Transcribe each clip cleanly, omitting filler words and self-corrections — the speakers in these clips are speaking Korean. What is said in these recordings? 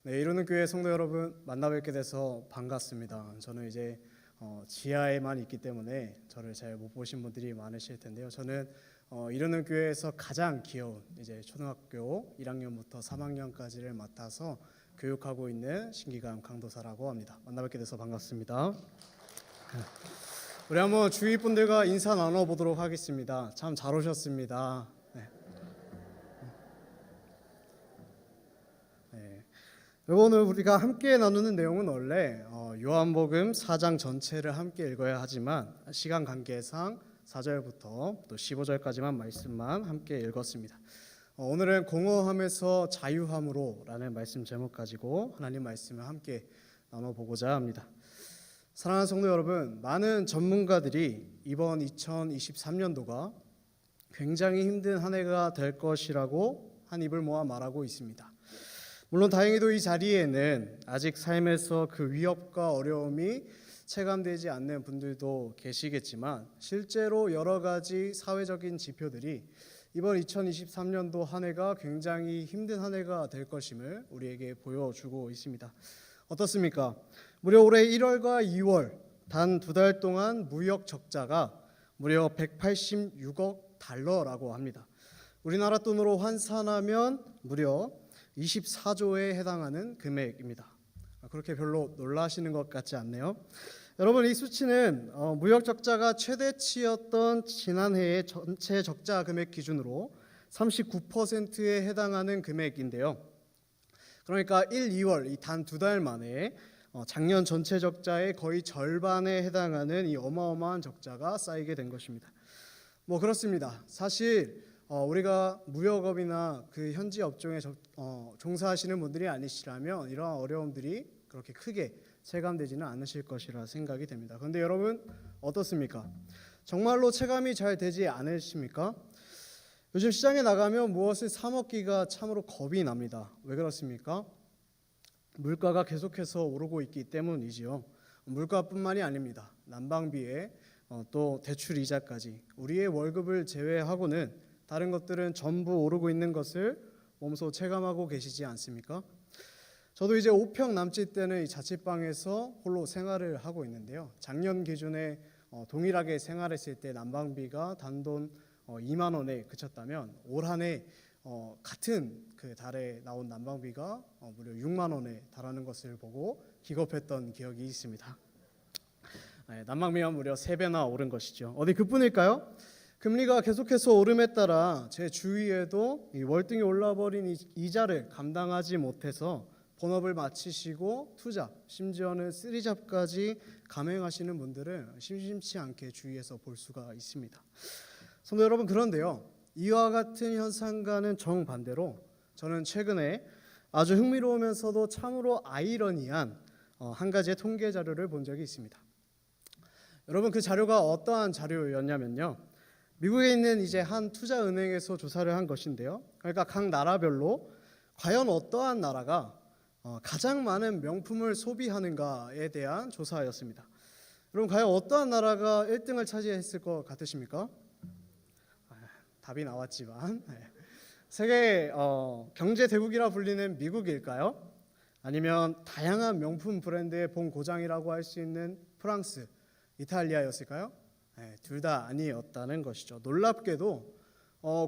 네, 이루는 교회 성도 여러분 만나 뵙게 돼서 반갑습니다. 저는 이제 지하에만 있기 때문에 저를 잘 못 보신 분들이 많으실 텐데요. 저는 이루는 교회에서 가장 귀여운 이제 초등학교 1학년부터 3학년까지를 맡아서 교육하고 있는 신기감 강도사라고 합니다. 만나 뵙게 돼서 반갑습니다. 우리 한번 주위 분들과 인사 나눠 보도록 하겠습니다. 참 잘 오셨습니다. 오늘 우리가 함께 나누는 내용은 원래 요한복음 4장 전체를 함께 읽어야 하지만 시간 관계상 4절부터 또 15절까지만 말씀만 함께 읽었습니다. 오늘은 공허함에서 자유함으로 라는 말씀 제목 가지고 하나님 말씀을 함께 나눠보고자 합니다. 사랑하는 성도 여러분, 많은 전문가들이 이번 2023년도가 굉장히 힘든 한 해가 될 것이라고 한 입을 모아 말하고 있습니다. 물론 다행히도 이 자리에는 아직 삶에서 그 위협과 어려움이 체감되지 않는 분들도 계시겠지만 실제로 여러 가지 사회적인 지표들이 이번 2023년도 한 해가 굉장히 힘든 한 해가 될 것임을 우리에게 보여주고 있습니다. 어떻습니까? 무려 올해 1월과 2월 단 2달 동안 무역 적자가 무려 186억 달러라고 합니다. 우리나라 돈으로 환산하면 무려 24조에 해당하는 금액입니다. 그렇게 별로 놀라시는 것 같지 않네요. 여러분, 이 수치는 무역 적자가 최대치였던 지난해의 전체 적자 금액 기준으로 39%에 해당하는 금액인데요. 그러니까 1, 2월 이 단 2달 만에 작년 전체 적자의 거의 절반에 해당하는 이 어마어마한 적자가 쌓이게 된 것입니다. 그렇습니다. 사실 우리가 무역업이나 그 현지 업종에 종사하시는 분들이 아니시라면 이러한 어려움들이 그렇게 크게 체감되지는 않으실 것이라 생각이 됩니다. 그런데 여러분 어떻습니까? 정말로 체감이 잘 되지 않으십니까? 요즘 시장에 나가면 무엇을 사 먹기가 참으로 겁이 납니다. 왜 그렇습니까? 물가가 계속해서 오르고 있기 때문이지요. 물가뿐만이 아닙니다. 난방비에 또 대출 이자까지 우리의 월급을 제외하고는 다른 것들은 전부 오르고 있는 것을 몸소 체감하고 계시지 않습니까? 저도 이제 5평 남짓 되는 이 자취방에서 홀로 생활을 하고 있는데요. 작년 기준에 동일하게 생활했을 때 난방비가 단돈 2만 원에 그쳤다면 올 한 해 같은 그 달에 나온 난방비가 무려 6만 원에 달하는 것을 보고 기겁했던 기억이 있습니다. 난방비가 무려 3배나 오른 것이죠. 어디 그뿐일까요? 금리가 계속해서 오름에 따라 제 주위에도 이 월등히 올라버린 이자를 감당하지 못해서 본업을 마치시고 투잡, 심지어는 쓰리잡까지 감행하시는 분들을 심심치 않게 주위에서 볼 수가 있습니다. 성도 여러분, 그런데요, 이와 같은 현상과는 정반대로 저는 최근에 아주 흥미로우면서도 참으로 아이러니한 한 가지의 통계 자료를 본 적이 있습니다. 여러분, 그 자료가 어떠한 자료였냐면요, 미국에 있는 이제 한 투자은행에서 조사를 한 것인데요. 그러니까 각 나라별로 과연 어떠한 나라가 가장 많은 명품을 소비하는가에 대한 조사였습니다. 여러분, 과연 어떠한 나라가 1등을 차지했을 것 같으십니까? 답이 나왔지만 세계 경제 대국이라 불리는 미국일까요? 아니면 다양한 명품 브랜드의 본고장이라고 할 수 있는 프랑스, 이탈리아였을까요? 둘 다 아니었다는 것이죠. 놀랍게도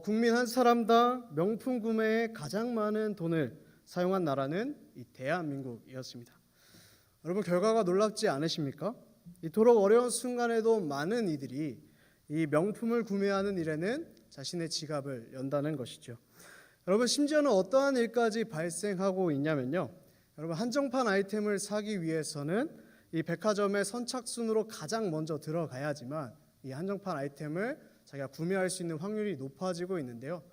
국민 한 사람당 명품 구매에 가장 많은 돈을 사용한 나라는 이 대한민국이었습니다. 여러분, 결과가 놀랍지 않으십니까? 이토록 어려운 순간에도 많은 이들이 이 명품을 구매하는 일에는 자신의 지갑을 연다는 것이죠. 여러분, 심지어는 어떠한 일까지 발생하고 있냐면요, 여러분, 한정판 아이템을 사기 위해서는 이 백화점의 선착순으로 가장 먼저 들어가야지만 이 한정판 아이템을 자기가 구매할 수 있는 확률이 높아지고 있는데요.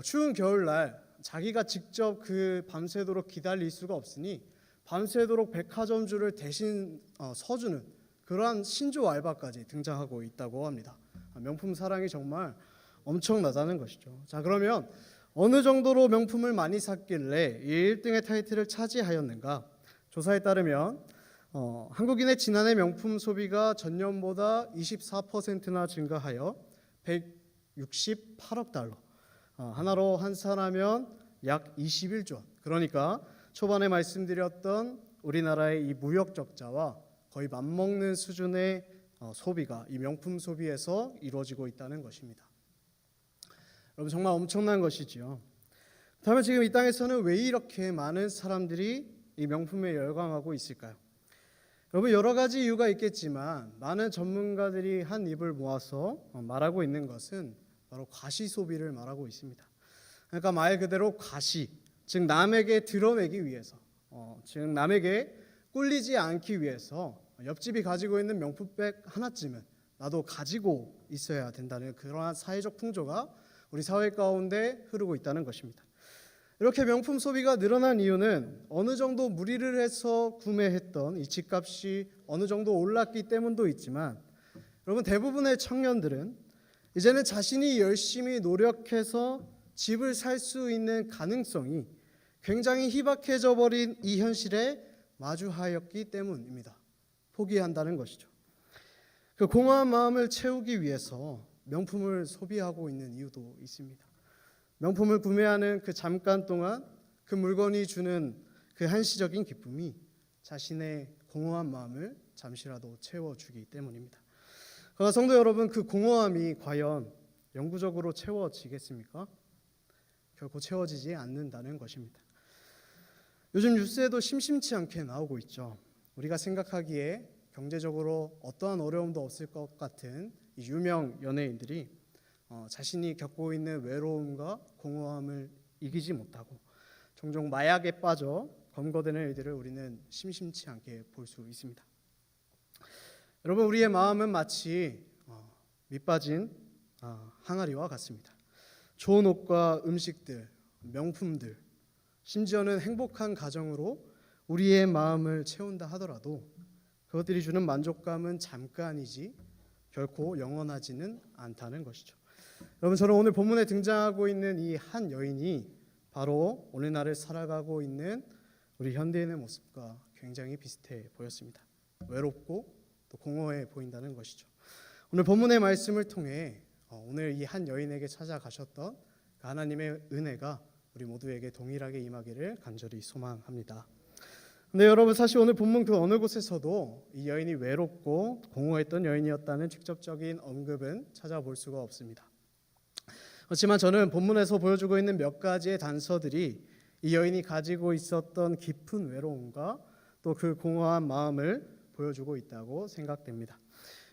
추운 겨울날 자기가 직접 그 밤새도록 기다릴 수가 없으니 밤새도록 백화점 줄을 대신 서주는 그러한 신조 알바까지 등장하고 있다고 합니다. 명품 사랑이 정말 엄청나다는 것이죠. 자, 그러면 어느 정도로 명품을 많이 샀길래 이 1등의 타이틀을 차지하였는가? 조사에 따르면 한국인의 지난해 명품 소비가 전년보다 24%나 증가하여 168억 달러, 하나로 환산하면 약 21조 원, 그러니까 초반에 말씀드렸던 우리나라의 이 무역 적자와 거의 맞먹는 수준의 소비가 이 명품 소비에서 이루어지고 있다는 것입니다. 여러분 정말 엄청난 것이지요. 그렇다면 지금 이 땅에서는 왜 이렇게 많은 사람들이 이 명품에 열광하고 있을까요? 여러분 여러 가지 이유가 있겠지만 많은 전문가들이 한 입을 모아서 말하고 있는 것은 바로 과시 소비를 말하고 있습니다. 그러니까 말 그대로 과시, 즉 남에게 드러내기 위해서, 즉 남에게 꿀리지 않기 위해서 옆집이 가지고 있는 명품백 하나쯤은 나도 가지고 있어야 된다는 그러한 사회적 풍조가 우리 사회 가운데 흐르고 있다는 것입니다. 이렇게 명품 소비가 늘어난 이유는 어느 정도 무리를 해서 구매했던 이 집값이 어느 정도 올랐기 때문도 있지만, 여러분 대부분의 청년들은 이제는 자신이 열심히 노력해서 집을 살 수 있는 가능성이 굉장히 희박해져 버린 이 현실에 마주하였기 때문입니다. 포기한다는 것이죠. 그 공허한 마음을 채우기 위해서 명품을 소비하고 있는 이유도 있습니다. 명품을 구매하는 그 잠깐 동안 그 물건이 주는 그 한시적인 기쁨이 자신의 공허한 마음을 잠시라도 채워주기 때문입니다. 그러나 성도 여러분, 그 공허함이 과연 영구적으로 채워지겠습니까? 결코 채워지지 않는다는 것입니다. 요즘 뉴스에도 심심치 않게 나오고 있죠. 우리가 생각하기에 경제적으로 어떠한 어려움도 없을 것 같은 이 유명 연예인들이 자신이 겪고 있는 외로움과 공허함을 이기지 못하고 종종 마약에 빠져 검거되는 일들을 우리는 심심치 않게 볼 수 있습니다. 여러분 우리의 마음은 마치 밑빠진 항아리와 같습니다. 좋은 옷과 음식들, 명품들, 심지어는 행복한 가정으로 우리의 마음을 채운다 하더라도 그것들이 주는 만족감은 잠깐이지 결코 영원하지는 않다는 것이죠. 여러분 저는 오늘 본문에 등장하고 있는 이 한 여인이 바로 오늘날을 살아가고 있는 우리 현대인의 모습과 굉장히 비슷해 보였습니다. 외롭고 또 공허해 보인다는 것이죠. 오늘 본문의 말씀을 통해 오늘 이 한 여인에게 찾아가셨던 그 하나님의 은혜가 우리 모두에게 동일하게 임하기를 간절히 소망합니다. 근데 여러분 사실 오늘 본문 그 어느 곳에서도 이 여인이 외롭고 공허했던 여인이었다는 직접적인 언급은 찾아볼 수가 없습니다. 그렇지만 저는 본문에서 보여주고 있는 몇 가지의 단서들이 이 여인이 가지고 있었던 깊은 외로움과 또 그 공허한 마음을 보여주고 있다고 생각됩니다.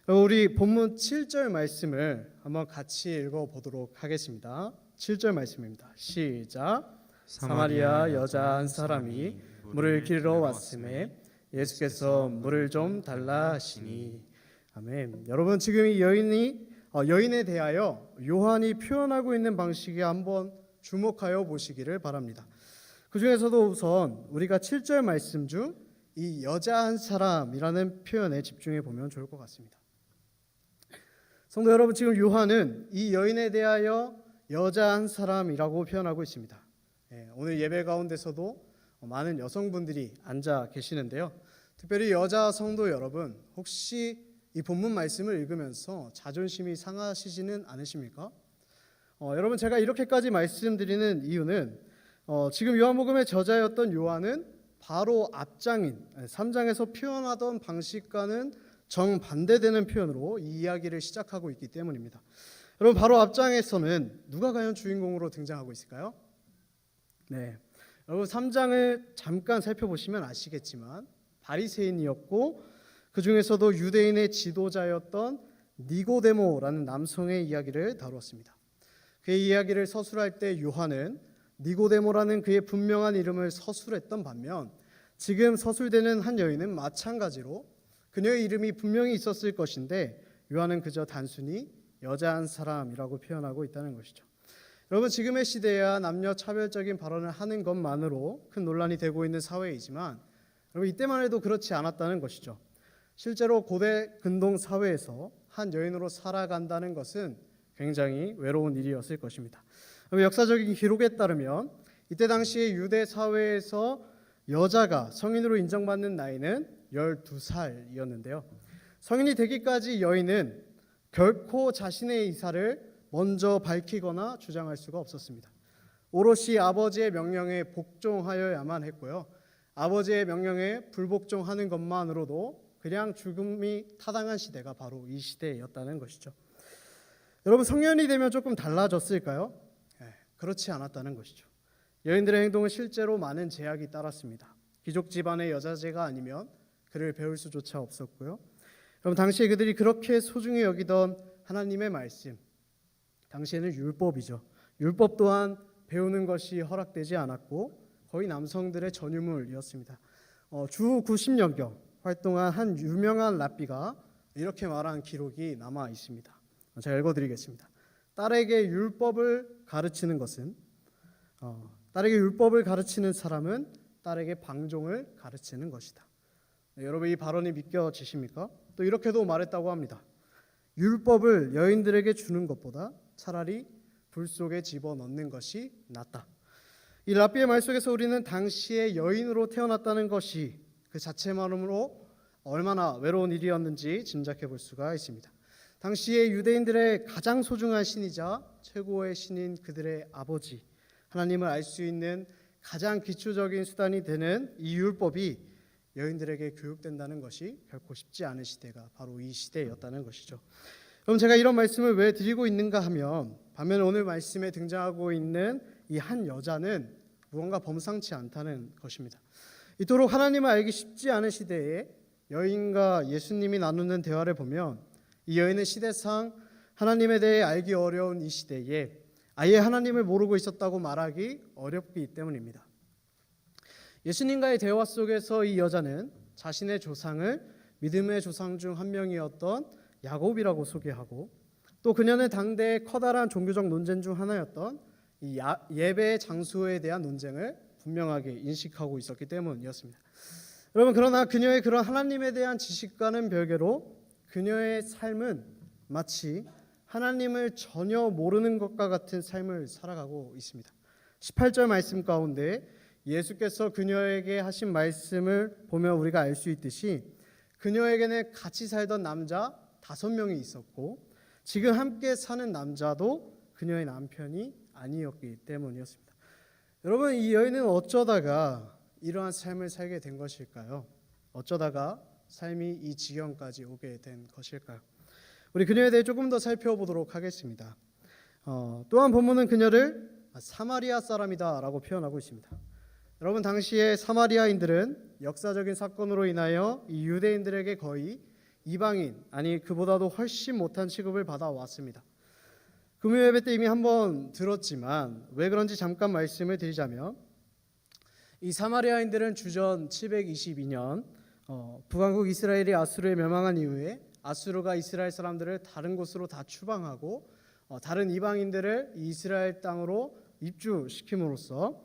우리 본문 7절 말씀을 한번 같이 읽어보도록 하겠습니다. 7절 말씀입니다. 시작. 사마리아 여자 한 사람이 물을 길러 왔음에 예수께서 물을 좀 달라 하시니. 아멘. 여러분 지금 이 여인에 대하여 요한이 표현하고 있는 방식에 한번 주목하여 보시기를 바랍니다. 그 중에서도 우선 우리가 7절 말씀 중 이 여자 한 사람이라는 표현에 집중해 보면 좋을 것 같습니다. 성도 여러분 지금 요한은 이 여인에 대하여 여자 한 사람이라고 표현하고 있습니다. 오늘 예배 가운데서도 많은 여성분들이 앉아 계시는데요. 특별히 여자 성도 여러분 혹시 이 본문 말씀을 읽으면서 자존심이 상하시지는 않으십니까? 여러분 제가 이렇게까지 말씀드리는 이유는 지금 요한복음의 저자였던 요한은 바로 앞장인 3장에서 표현하던 방식과는 정반대되는 표현으로 이 이야기를 시작하고 있기 때문입니다. 여러분 바로 앞장에서는 누가 과연 주인공으로 등장하고 있을까요? 네, 여러분 3장을 잠깐 살펴보시면 아시겠지만 바리새인이었고 그 중에서도 유대인의 지도자였던 니고데모라는 남성의 이야기를 다루었습니다. 그의 이야기를 서술할 때 요한은 니고데모라는 그의 분명한 이름을 서술했던 반면 지금 서술되는 한 여인은 마찬가지로 그녀의 이름이 분명히 있었을 것인데 요한은 그저 단순히 여자 한 사람이라고 표현하고 있다는 것이죠. 여러분 지금의 시대야 남녀 차별적인 발언을 하는 것만으로 큰 논란이 되고 있는 사회이지만 여러분 이때만 해도 그렇지 않았다는 것이죠. 실제로 고대 근동 사회에서 한 여인으로 살아간다는 것은 굉장히 외로운 일이었을 것입니다. 역사적인 기록에 따르면 이때 당시의 유대 사회에서 여자가 성인으로 인정받는 나이는 12살이었는데요. 성인이 되기까지 여인은 결코 자신의 이사를 먼저 밝히거나 주장할 수가 없었습니다. 오롯이 아버지의 명령에 복종하여야만 했고요. 아버지의 명령에 불복종하는 것만으로도 그냥 죽음이 타당한 시대가 바로 이 시대였다는 것이죠. 여러분, 성년이 되면 조금 달라졌을까요? 그렇지 않았다는 것이죠. 여인들의 행동은 실제로 많은 제약이 따랐습니다. 귀족 집안의 여자제가 아니면 글을 배울 수조차 없었고요. 여러분, 당시에 그들이 그렇게 소중히 여기던 하나님의 말씀, 당시에는 율법이죠. 율법 또한 배우는 것이 허락되지 않았고 거의 남성들의 전유물이었습니다. 주 90년경 활동한 한 유명한 랍비가 이렇게 말한 기록이 남아 있습니다. 제가 읽어드리겠습니다. 딸에게 율법을 가르치는 사람은 딸에게 방종을 가르치는 것이다. 네, 여러분, 이 발언이 믿겨지십니까? 또 이렇게도 말했다고 합니다. 율법을 여인들에게 주는 것보다 차라리 불 속에 집어넣는 것이 낫다. 이 랍비의 말 속에서 우리는 당시에 여인으로 태어났다는 것이 그 자체만으로 얼마나 외로운 일이었는지 짐작해 볼 수가 있습니다. 당시에 유대인들의 가장 소중한 신이자 최고의 신인 그들의 아버지 하나님을 알 수 있는 가장 기초적인 수단이 되는 이 율법이 여인들에게 교육된다는 것이 결코 쉽지 않은 시대가 바로 이 시대였다는 것이죠. 그럼 제가 이런 말씀을 왜 드리고 있는가 하면, 반면에 오늘 말씀에 등장하고 있는 이 한 여자는 무언가 범상치 않다는 것입니다. 이토록 하나님을 알기 쉽지 않은 시대에 여인과 예수님이 나누는 대화를 보면 이 여인은 시대상 하나님에 대해 알기 어려운 이 시대에 아예 하나님을 모르고 있었다고 말하기 어렵기 때문입니다. 예수님과의 대화 속에서 이 여자는 자신의 조상을 믿음의 조상 중 한 명이었던 야곱이라고 소개하고, 또 그녀는 당대의 커다란 종교적 논쟁 중 하나였던 이 예배 장소에 대한 논쟁을 분명하게 인식하고 있었기 때문이었습니다. 여러분, 그러나 그녀의 그런 하나님에 대한 지식과는 별개로 그녀의 삶은 마치 하나님을 전혀 모르는 것과 같은 삶을 살아가고 있습니다. 18절 말씀 가운데 예수께서 그녀에게 하신 말씀을 보면 우리가 알 수 있듯이 그녀에게는 같이 살던 남자 5명이 있었고 지금 함께 사는 남자도 그녀의 남편이 아니었기 때문이었습니다. 여러분, 이 여인은 어쩌다가 이러한 삶을 살게 된 것일까요? 어쩌다가 삶이 이 지경까지 오게 된 것일까요? 우리 그녀에 대해 조금 더 살펴보도록 하겠습니다. 또한 본문은 그녀를 사마리아 사람이다라고 표현하고 있습니다. 여러분, 당시에 사마리아인들은 역사적인 사건으로 인하여 이 유대인들에게 거의 이방인, 아니 그보다도 훨씬 못한 취급을 받아왔습니다. 금요예배 때 이미 한번 들었지만 왜 그런지 잠깐 말씀을 드리자면, 이 사마리아인들은 주전 722년 북왕국 이스라엘이 아수르에 멸망한 이후에 아수르가 이스라엘 사람들을 다른 곳으로 다 추방하고 다른 이방인들을 이스라엘 땅으로 입주시킴으로써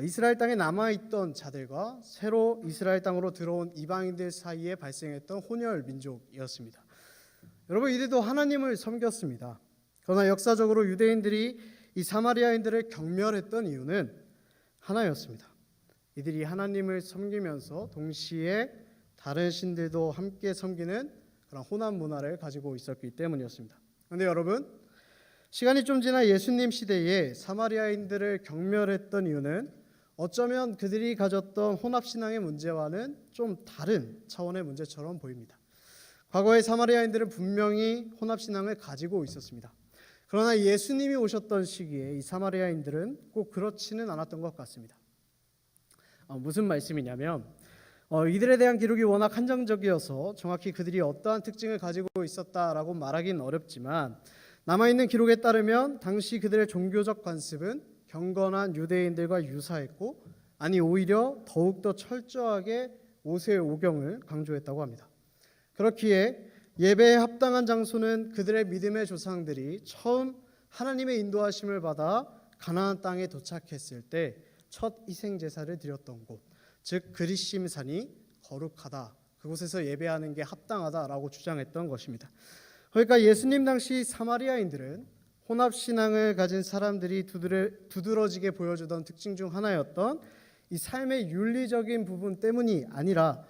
이스라엘 땅에 남아있던 자들과 새로 이스라엘 땅으로 들어온 이방인들 사이에 발생했던 혼혈 민족이었습니다. 여러분, 이들도 하나님을 섬겼습니다. 그러나 역사적으로 유대인들이 이 사마리아인들을 경멸했던 이유는 하나였습니다. 이들이 하나님을 섬기면서 동시에 다른 신들도 함께 섬기는 그런 혼합 문화를 가지고 있었기 때문이었습니다. 그런데 여러분, 시간이 좀 지나 예수님 시대에 사마리아인들을 경멸했던 이유는 어쩌면 그들이 가졌던 혼합신앙의 문제와는 좀 다른 차원의 문제처럼 보입니다. 과거의 사마리아인들은 분명히 혼합신앙을 가지고 있었습니다. 그러나 예수님이 오셨던 시기에 이 사마리아인들은 꼭 그렇지는 않았던 것 같습니다. 무슨 말씀이냐면 이들에 대한 기록이 워낙 한정적이어서 정확히 그들이 어떠한 특징을 가지고 있었다라고 말하기는 어렵지만, 남아있는 기록에 따르면 당시 그들의 종교적 관습은 경건한 유대인들과 유사했고, 아니 오히려 더욱더 철저하게 오세오경을 강조했다고 합니다. 그렇기에 예배에 합당한 장소는 그들의 믿음의 조상들이 처음 하나님의 인도하심을 받아 가나안 땅에 도착했을 때 첫 희생 제사를 드렸던 곳, 즉 그리심산이 거룩하다, 그곳에서 예배하는 게 합당하다라고 주장했던 것입니다. 그러니까 예수님 당시 사마리아인들은 혼합신앙을 가진 사람들이 두드러지게 보여주던 특징 중 하나였던 이 삶의 윤리적인 부분 때문이 아니라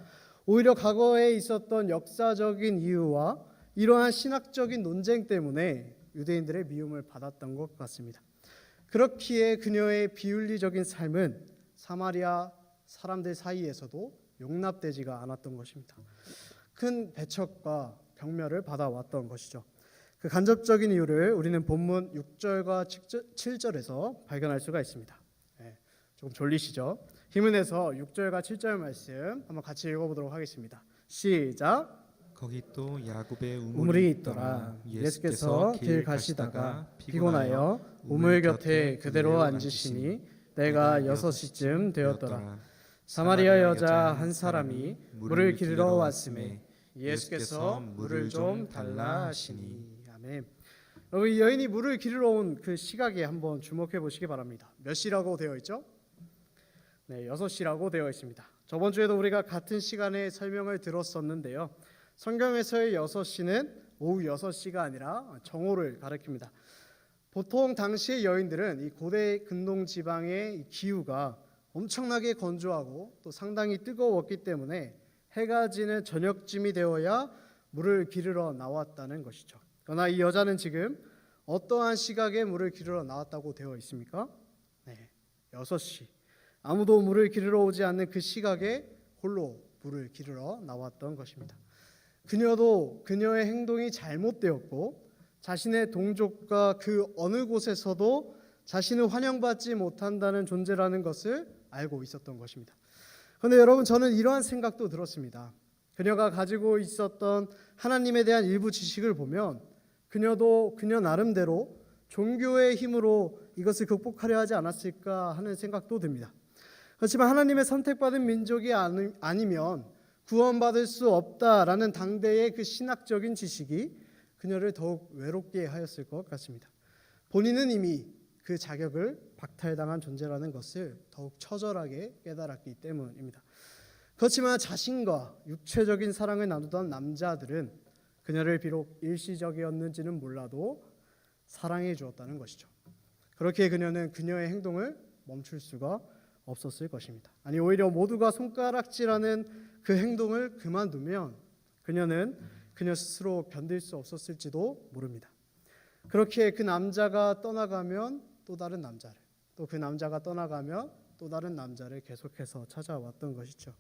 오히려 과거에 있었던 역사적인 이유와 이러한 신학적인 논쟁 때문에 유대인들의 미움을 받았던 것 같습니다. 그렇기에 그녀의 비윤리적인 삶은 사마리아 사람들 사이에서도 용납되지가 않았던 것입니다. 큰 배척과 경멸을 받아왔던 것이죠. 그 간접적인 이유를 우리는 본문 6절과 7절에서 발견할 수가 있습니다. 조금 졸리시죠? 힘을 내서 6절과 7절 말씀 한번 같이 읽어보도록 하겠습니다. 시작. 거기 또 야곱의 우물이 있더라. 예수께서 길 가시다가 피곤하여 우물 곁에 그대로 앉으시니 때가 6시쯤 되었더라. 사마리아 여자 한 사람이 물을 기르러 왔음에 예수께서 물을 좀 달라 하시니. 아멘. 여러분, 이 여인이 물을 기르러 온 그 시각에 한번 주목해 보시기 바랍니다. 몇 시라고 되어 있죠? 네, 6시라고 되어 있습니다. 저번 주에도 우리가 같은 시간에 설명을 들었었는데요. 성경에서의 6시는 오후 6시가 아니라 정오를 가리킵니다. 보통 당시의 여인들은 이 고대 근동 지방의 기후가 엄청나게 건조하고 또 상당히 뜨거웠기 때문에 해가 지는 저녁쯤이 되어야 물을 기르러 나왔다는 것이죠. 그러나 이 여자는 지금 어떠한 시각에 물을 기르러 나왔다고 되어 있습니까? 네, 6시. 아무도 물을 기르러 오지 않는 그 시각에 홀로 물을 기르러 나왔던 것입니다. 그녀도 그녀의 행동이 잘못되었고 자신의 동족과 그 어느 곳에서도 자신을 환영받지 못한다는 존재라는 것을 알고 있었던 것입니다. 그런데 여러분, 저는 이러한 생각도 들었습니다. 그녀가 가지고 있었던 하나님에 대한 일부 지식을 보면 그녀도 그녀 나름대로 종교의 힘으로 이것을 극복하려 하지 않았을까 하는 생각도 듭니다. 그렇지만 하나님의 선택받은 민족이 아니면 구원받을 수 없다라는 당대의 그 신학적인 지식이 그녀를 더욱 외롭게 하였을 것 같습니다. 본인은 이미 그 자격을 박탈당한 존재라는 것을 더욱 처절하게 깨달았기 때문입니다. 그렇지만 자신과 육체적인 사랑을 나누던 남자들은 그녀를 비록 일시적이었는지는 몰라도 사랑해 주었다는 것이죠. 그렇게 그녀는 그녀의 행동을 멈출 수가 없었을 것입니다. 아니, 오히려 모두가 손가락질하는 그 행동을 그만두면 그녀는 그녀 스스로 견딜 수 없었을지도 모릅니다. 그렇게 그 남자가 떠나가면 또 다른 남자를, 또 그 남자가 떠나가면 또 다른 남자를 계속해서 찾아왔던 것이죠.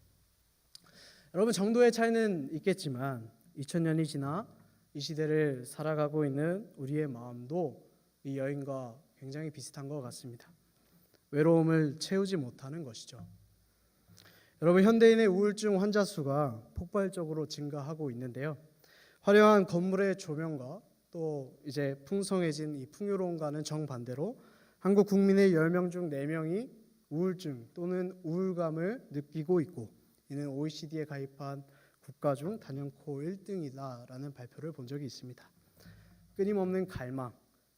여러분, 정도의 차이는 있겠지만 2000년이 지나 이 시대를 살아가고 있는 우리의 마음도 이 여인과 굉장히 비슷한 것 같습니다. 외로움을 채우지 못하는 것이죠. 여러분, 현대인의 우울증 환자 수가 폭발적으로 증가하고 있는데요. 화려한 건물의 조명과 또 이제 풍성해진 이 풍요로움과는 정반대로 한국 국민의 10명 중 4명이 우울증 또는 우울감을 느끼고 있고, 이는 OECD에 가입한 국가 중 단연코 1등이다라는 발표를 본 적이 있습니다. 끊임없는 갈망,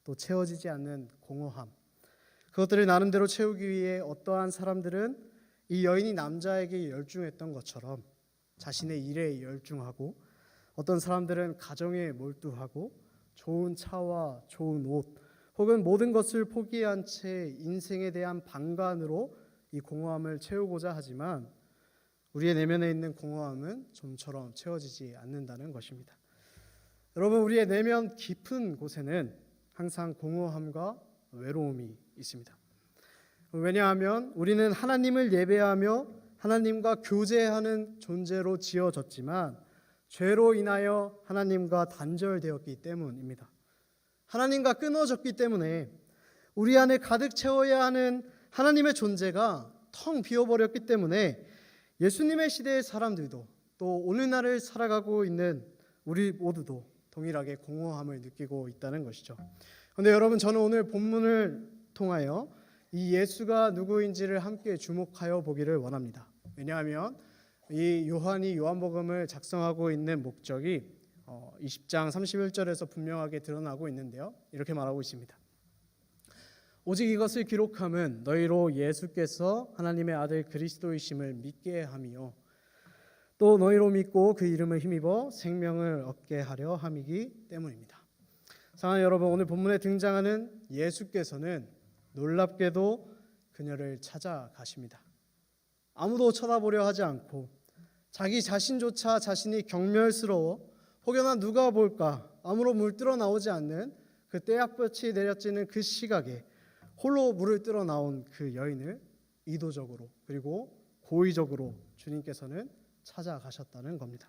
또 채워지지 않는 공허함, 그것들을 나름대로 채우기 위해 어떠한 사람들은 이 여인이 남자에게 열중했던 것처럼 자신의 일에 열중하고, 어떤 사람들은 가정에 몰두하고 좋은 차와 좋은 옷 혹은 모든 것을 포기한 채 인생에 대한 방관으로 이 공허함을 채우고자 하지만 우리의 내면에 있는 공허함은 좀처럼 채워지지 않는다는 것입니다. 여러분, 우리의 내면 깊은 곳에는 항상 공허함과 외로움이 있습니다. 왜냐하면 우리는 하나님을 예배하며 하나님과 교제하는 존재로 지어졌지만 죄로 인하여 하나님과 단절되었기 때문입니다. 하나님과 끊어졌기 때문에 우리 안에 가득 채워야 하는 하나님의 존재가 텅 비어버렸기 때문에 예수님의 시대의 사람들도 또 오늘날을 살아가고 있는 우리 모두도 동일하게 공허함을 느끼고 있다는 것이죠. 그런데 여러분, 저는 오늘 본문을 통하여 이 예수가 누구인지를 함께 주목하여 보기를 원합니다. 왜냐하면 이 요한이 요한복음을 작성하고 있는 목적이 20장 31절에서 분명하게 드러나고 있는데요. 이렇게 말하고 있습니다. 오직 이것을 기록함은 너희로 예수께서 하나님의 아들 그리스도이심을 믿게 함이요 또 너희로 믿고 그 이름을 힘입어 생명을 얻게 하려 함이기 때문입니다. 사랑하는 여러분, 오늘 본문에 등장하는 예수께서는 놀랍게도 그녀를 찾아가십니다. 아무도 쳐다보려 하지 않고 자기 자신조차 자신이 경멸스러워 혹여나 누가 볼까 아무로 물들어 나오지 않는 그 떼약볕이 내려지는 그 시각에 홀로 물을 뜨러 나온 그 여인을 의도적으로 그리고 고의적으로 주님께서는 찾아가셨다는 겁니다.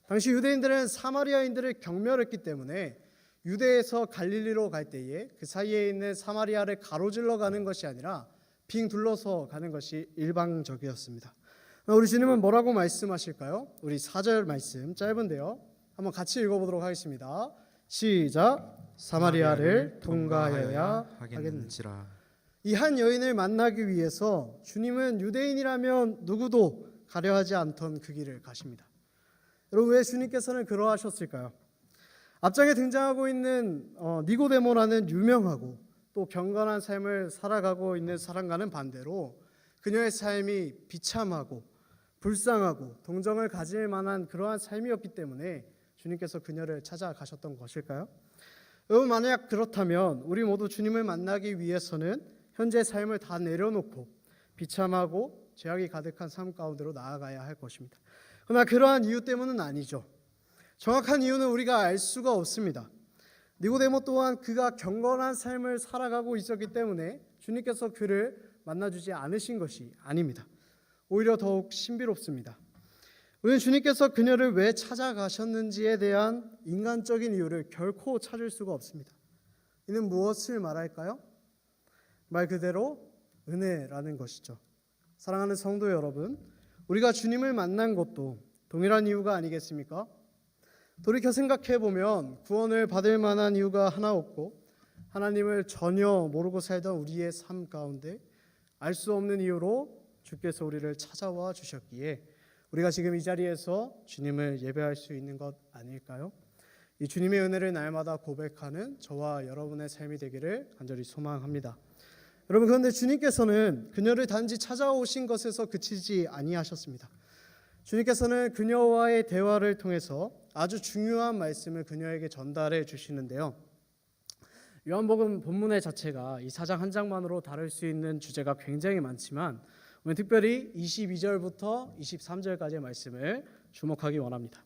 당시 유대인들은 사마리아인들을 경멸했기 때문에 유대에서 갈릴리로 갈 때에 그 사이에 있는 사마리아를 가로질러 가는 것이 아니라 빙 둘러서 가는 것이 일방적이었습니다. 우리 주님은 뭐라고 말씀하실까요? 우리 4절 말씀 짧은데요. 한번 같이 읽어보도록 하겠습니다. 시작. 사마리아를 통과하여야 하겠는지라. 이 한 여인을 만나기 위해서 주님은 유대인이라면 누구도 가려하지 않던 그 길을 가십니다. 여러분, 왜 주님께서는 그러하셨을까요? 앞장에 등장하고 있는 니고데모라는 유명하고 또 경건한 삶을 살아가고 있는 사람과는 반대로 그녀의 삶이 비참하고 불쌍하고 동정을 가질 만한 그러한 삶이었기 때문에 주님께서 그녀를 찾아가셨던 것일까요? 여러분, 만약 그렇다면 우리 모두 주님을 만나기 위해서는 현재 삶을 다 내려놓고 비참하고 죄악이 가득한 삶 가운데로 나아가야 할 것입니다. 그러나 그러한 이유 때문은 아니죠. 정확한 이유는 우리가 알 수가 없습니다. 니고데모 또한 그가 경건한 삶을 살아가고 있었기 때문에 주님께서 그를 만나주지 않으신 것이 아닙니다. 오히려 더욱 신비롭습니다. 우리는 주님께서 그녀를 왜 찾아가셨는지에 대한 인간적인 이유를 결코 찾을 수가 없습니다. 이는 무엇을 말할까요? 말 그대로 은혜라는 것이죠. 사랑하는 성도 여러분, 우리가 주님을 만난 것도 동일한 이유가 아니겠습니까? 돌이켜 생각해 보면 구원을 받을 만한 이유가 하나 없고 하나님을 전혀 모르고 살던 우리의 삶 가운데 알 수 없는 이유로 주께서 우리를 찾아와 주셨기에 우리가 지금 이 자리에서 주님을 예배할 수 있는 것 아닐까요? 이 주님의 은혜를 날마다 고백하는 저와 여러분의 삶이 되기를 간절히 소망합니다. 여러분, 그런데 주님께서는 그녀를 단지 찾아오신 것에서 그치지 아니하셨습니다. 주님께서는 그녀와의 대화를 통해서 아주 중요한 말씀을 그녀에게 전달해 주시는데요. 요한복음 본문의 자체가 이 4장 한 장만으로 다룰 수 있는 주제가 굉장히 많지만 오늘 특별히 22절부터 23절까지의 말씀을 주목하기 원합니다.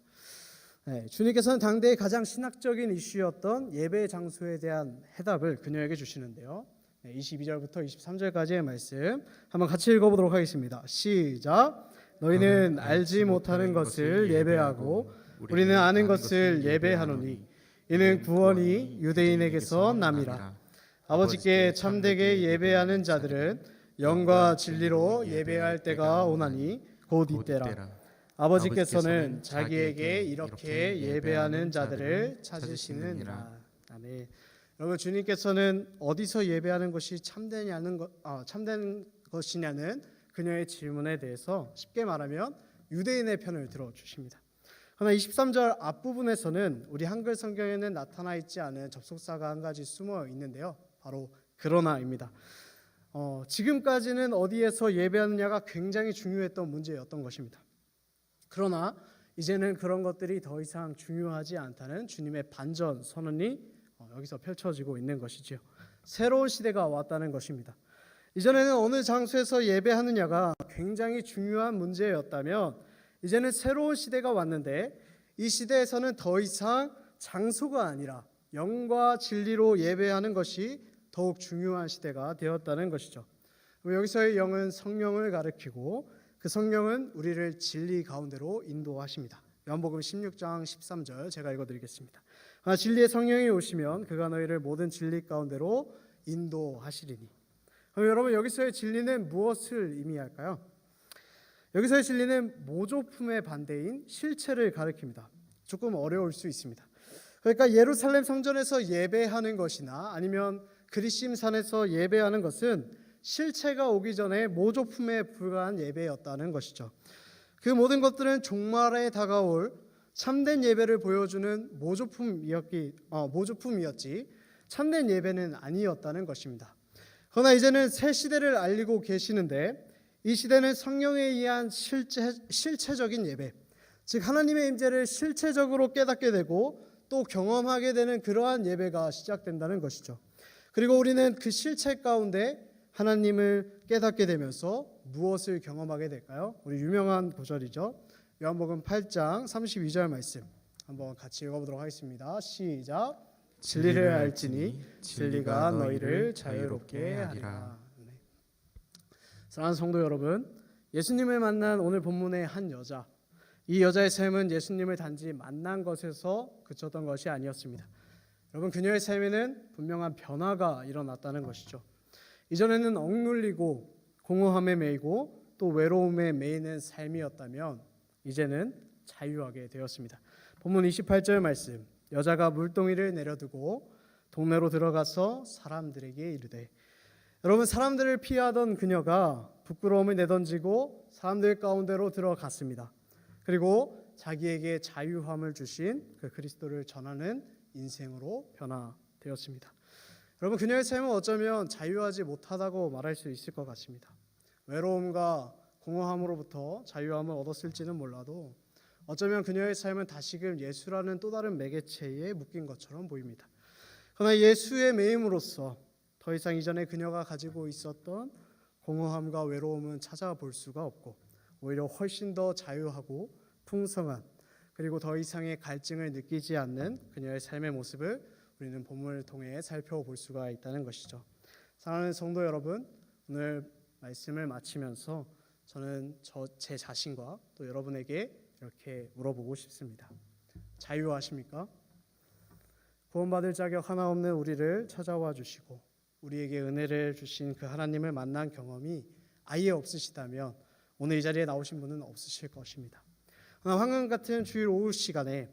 주님께서는 당대의 가장 신학적인 이슈였던 예배 장소에 대한 해답을 그녀에게 주시는데요. 22절부터 23절까지의 말씀 한번 같이 읽어보도록 하겠습니다. 시작. 너희는 알지 못하는 것을 예배하고 우리는 아는 것을 예배하노니 이는 구원이 유대인에게서 남이라. 아버지께 참되게 예배하는 자들은 영과 진리로 예배할 때가 오나니 곧 이때라. 아버지께서는 자기에게 이렇게 예배하는 자들을 찾으시느니라. 아멘. 여러분, 주님께서는 어디서 예배하는 것이 참된 것이냐는 그녀의 질문에 대해서 쉽게 말하면 유대인의 편을 들어주십니다. 그러나 23절 앞부분에서는 우리 한글 성경에는 나타나 있지 않은 접속사가 한 가지 숨어 있는데요. 바로 그러나입니다. 지금까지는 어디에서 예배하느냐가 굉장히 중요했던 문제였던 것입니다. 그러나 이제는 그런 것들이 더 이상 중요하지 않다는 주님의 반전 선언이 여기서 펼쳐지고 있는 것이지요. 새로운 시대가 왔다는 것입니다. 이전에는 어느 장소에서 예배하느냐가 굉장히 중요한 문제였다면 이제는 새로운 시대가 왔는데 이 시대에서는 더 이상 장소가 아니라 영과 진리로 예배하는 것이 더욱 중요한 시대가 되었다는 것이죠. 여기서의 영은 성령을 가리키고 그 성령은 우리를 진리 가운데로 인도하십니다. 요한복음 16장 13절 제가 읽어드리겠습니다. 진리의 성령이 오시면 그가 너희를 모든 진리 가운데로 인도하시리니. 그럼 여러분, 여기서의 진리는 무엇을 의미할까요? 여기서의 진리는 모조품의 반대인 실체를 가리킵니다. 조금 어려울 수 있습니다. 그러니까 예루살렘 성전에서 예배하는 것이나 아니면 그리심산에서 예배하는 것은 실체가 오기 전에 모조품에 불과한 예배였다는 것이죠. 그 모든 것들은 종말에 다가올 참된 예배를 보여주는 모조품이었지 참된 예배는 아니었다는 것입니다. 그러나 이제는 새 시대를 알리고 계시는데 이 시대는 성령에 의한 실체적인 예배, 즉 하나님의 임재를 실체적으로 깨닫게 되고 또 경험하게 되는 그러한 예배가 시작된다는 것이죠. 그리고 우리는 그 실체 가운데 하나님을 깨닫게 되면서 무엇을 경험하게 될까요? 우리 유명한 구절이죠. 요한복음 8장 32절 말씀 한번 같이 읽어보도록 하겠습니다. 시작. 진리를 알지니 진리가 너희를 자유롭게 하리라. 네. 사랑하는 성도 여러분, 예수님을 만난 오늘 본문의 한 여자, 이 여자의 삶은 예수님을 단지 만난 것에서 그쳤던 것이 아니었습니다. 여러분, 그녀의 삶에는 분명한 변화가 일어났다는 것이죠. 이전에는 억눌리고 공허함에 매이고 또 외로움에 매이는 삶이었다면 이제는 자유하게 되었습니다. 본문 28절 말씀, 여자가 물동이를 내려두고 동네로 들어가서 사람들에게 이르되. 여러분, 사람들을 피하던 그녀가 부끄러움을 내던지고 사람들 가운데로 들어갔습니다. 그리고 자기에게 자유함을 주신 그 그리스도를 전하는 인생으로 변화되었습니다. 여러분, 그녀의 삶은 어쩌면 자유하지 못하다고 말할 수 있을 것 같습니다. 외로움과 공허함으로부터 자유함을 얻었을지는 몰라도 어쩌면 그녀의 삶은 다시금 예수라는 또 다른 매개체에 묶인 것처럼 보입니다. 그러나 예수의 매임으로써 더 이상 이전에 그녀가 가지고 있었던 공허함과 외로움은 찾아볼 수가 없고 오히려 훨씬 더 자유하고 풍성한, 그리고 더 이상의 갈증을 느끼지 않는 그녀의 삶의 모습을 우리는 본문을 통해 살펴볼 수가 있다는 것이죠. 사랑하는 성도 여러분, 오늘 말씀을 마치면서 저는 제 자신과 또 여러분에게 이렇게 물어보고 싶습니다. 자유하십니까? 구원받을 자격 하나 없는 우리를 찾아와 주시고 우리에게 은혜를 주신 그 하나님을 만난 경험이 아예 없으시다면 오늘 이 자리에 나오신 분은 없으실 것입니다. 그러나 황금 같은 주일 오후 시간에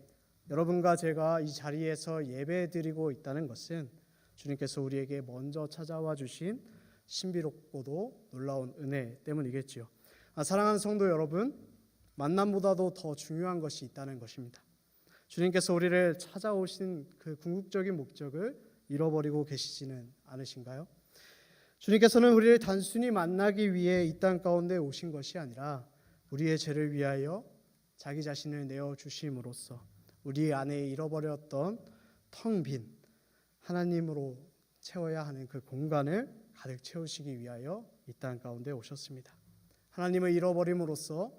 여러분과 제가 이 자리에서 예배드리고 있다는 것은 주님께서 우리에게 먼저 찾아와 주신 신비롭고도 놀라운 은혜 때문이겠지요. 사랑하는 성도 여러분, 만남보다도 더 중요한 것이 있다는 것입니다. 주님께서 우리를 찾아오신 그 궁극적인 목적을 잃어버리고 계시지는 않으신가요? 주님께서는 우리를 단순히 만나기 위해 이 땅 가운데 오신 것이 아니라 우리의 죄를 위하여 자기 자신을 내어주심으로써 우리 안에 잃어버렸던 텅 빈 하나님으로 채워야 하는 그 공간을 가득 채우시기 위하여 이 땅 가운데 오셨습니다. 하나님을 잃어버림으로써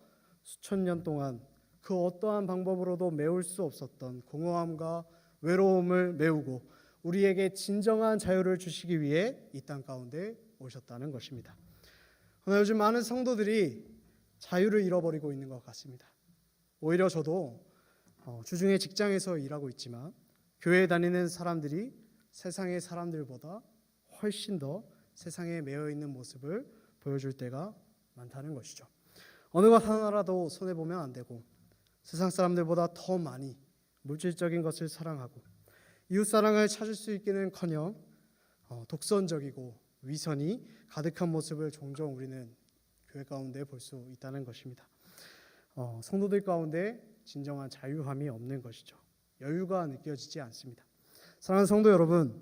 수천 년 동안 그 어떠한 방법으로도 메울 수 없었던 공허함과 외로움을 메우고 우리에게 진정한 자유를 주시기 위해 이 땅 가운데 오셨다는 것입니다. 그러나 요즘 많은 성도들이 자유를 잃어버리고 있는 것 같습니다. 오히려 저도 주중에 직장에서 일하고 있지만 교회에 다니는 사람들이 세상의 사람들보다 훨씬 더 세상에 매여 있는 모습을 보여줄 때가 많다는 것이죠. 어느 것 하나라도 손해보면 안 되고 세상 사람들보다 더 많이 물질적인 것을 사랑하고 이웃사랑을 찾을 수 있기는커녕 독선적이고 위선이 가득한 모습을 종종 우리는 교회 가운데 볼 수 있다는 것입니다. 성도들 가운데 진정한 자유함이 없는 것이죠. 여유가 느껴지지 않습니다. 사랑하는 성도 여러분,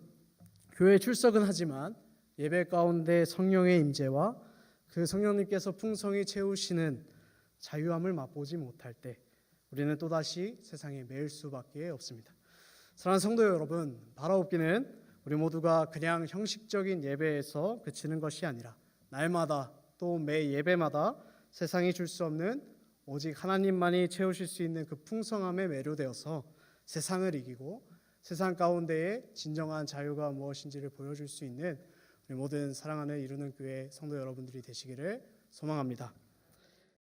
교회에 출석은 하지만 예배 가운데 성령의 임재와 그 성령님께서 풍성히 채우시는 자유함을 맛보지 못할 때 우리는 또다시 세상에 매일 수밖에 없습니다. 사랑하는 성도 여러분, 바라옵기는 우리 모두가 그냥 형식적인 예배에서 그치는 것이 아니라 날마다 또 매 예배마다 세상이 줄 수 없는 오직 하나님만이 채우실 수 있는 그 풍성함에 매료되어서 세상을 이기고 세상 가운데에 진정한 자유가 무엇인지를 보여줄 수 있는 우리 모든 사랑하는 이루는 교회 성도 여러분들이 되시기를 소망합니다.